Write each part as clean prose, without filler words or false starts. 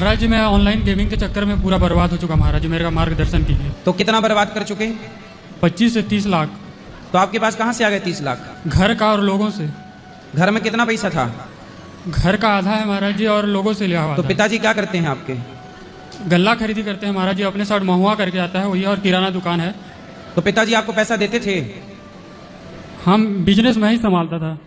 महाराज जी मैं online gaming के चक्कर में पूरा बर्बाद हो चुका। महाराज जी मेरा मार्गदर्शन कीजिए। तो कितना बर्बाद कर चुके? 25 से 30 लाख। तो आपके पास कहाँ से आ गए 30 लाख? घर का और लोगों से। घर में कितना पैसा था? घर का आधा है महाराज जी और लोगों से लिया हुआ। तो पिताजी क्या करते हैं आपके? गल्ला खरीदी करते हैं महाराज जी, अपने साथ महुआ करके आता है वही, और किराना दुकान है। तो पिताजी आपको पैसा देते थे? हम बिजनेस में ही संभालता था।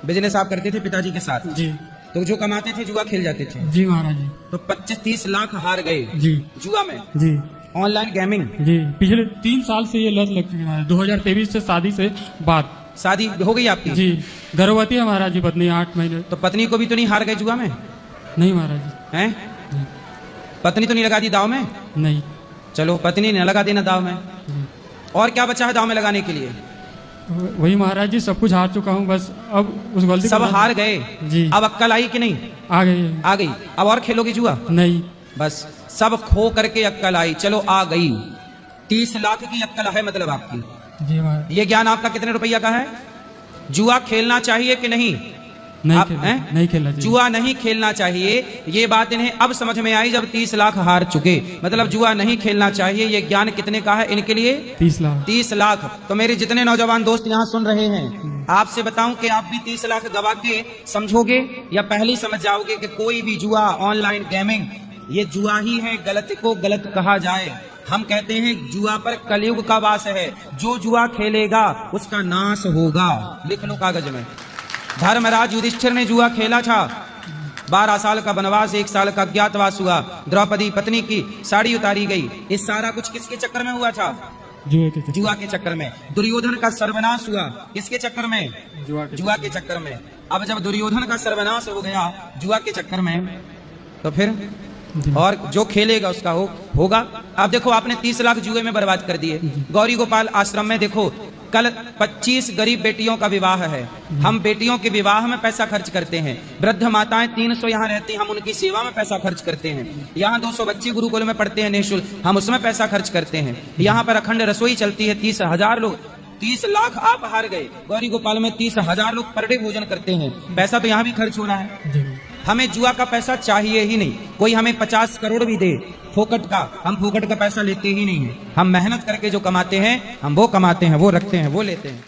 बिजनेस आप करते थे पिताजी के साथ? जी। तो जो कमाते थे जुआ खेल जाते थे? जी महाराज जी। तो 25-30 लाख हार गए जी जुआ में? जी। Online gaming? जी पिछले 3 साल से ये लत लग चुकी है। 2023 से शादी से बाद। शादी हो गई आपकी? जी गर्भवती है महाराज जी पत्नी 8 महीने। तो पत्नी को भी तो नहीं हार गए जुआ में? नहीं महाराज जी। हैं? पत्नी तो नहीं लगा दी दाव में? नहीं। चलो पत्नी ने लगा देना दाव में। और क्या बचा है दाव में लगाने के लिए? वही महाराज जी, सब कुछ हार चुका हूँ, बस अब उस गलती सब हार गए जी। अब अक्कल आई कि नहीं? आ गई। आ गई। अब और खेलोगे जुआ? नहीं। बस सब खो करके अक्कल आई, चलो आ गई। 30 लाख की अक्कल है मतलब आपकी? जी महाराज। ये ज्ञान आपका कितने रुपया का है? जुआ खेलना चाहिए कि नहीं? नहीं खेलना चाहिए। जुआ नहीं खेलना चाहिए, ये बात इन्हें अब समझ में आई जब 30 लाख हार चुके। मतलब जुआ नहीं खेलना चाहिए, ये ज्ञान कितने का है इनके लिए? 30 लाख। 30 लाख। तो मेरे जितने नौजवान दोस्त यहाँ सुन रहे हैं, आपसे बताऊं कि आप भी 30 लाख गवा के समझोगे या पहले समझ जाओगे कि कोई भी जुआ, ऑनलाइन गेमिंग, ये जुआ ही है, गलत को गलत कहा जाए। हम कहते हैं जुआ पर कलयुग का वास है, जो जुआ खेलेगा उसका नाश होगा। लिख लो कागज में। धर्मराज युधिष्ठिर ने जुआ खेला था, 12 साल का वनवास, 1 साल का अज्ञातवास हुआ, द्रौपदी पत्नी की साड़ी उतारी गई। इस सारा कुछ किसके चक्कर में हुआ था? जुआ के चक्कर में। दुर्योधन का सर्वनाश हुआ किसके चक्कर में? जुआ के चक्कर में। अब जब दुर्योधन का सर्वनाश हो गया जुआ के चक्कर में, तो फिर और जो खेलेगा उसका होगा। अब देखो आपने 30 लाख जुए में बर्बाद कर दिए। गौरी गोपाल आश्रम में देखो कल 25 गरीब बेटियों का विवाह है। हम बेटियों के विवाह में पैसा खर्च करते हैं। वृद्ध माताएं 300 यहाँ रहती हैं, हम उनकी सेवा में पैसा खर्च करते हैं। यहाँ 200 बच्चे गुरुकुल में पढ़ते हैं निःशुल्क, हम उसमें पैसा खर्च करते हैं। यहाँ पर अखंड रसोई चलती है, 30,000 लोग। 30 लाख आप हार गए। गौरी गोपाल में 30,000 लोग पर डे भोजन करते हैं। पैसा तो यहाँ भी खर्च हो रहा है। हमें जुआ का पैसा चाहिए ही नहीं। कोई हमें 50 करोड़ भी दे फोकट का, हम फोकट का पैसा लेते ही नहीं है। हम मेहनत करके जो कमाते हैं हम वो कमाते हैं, वो रखते हैं, वो लेते हैं।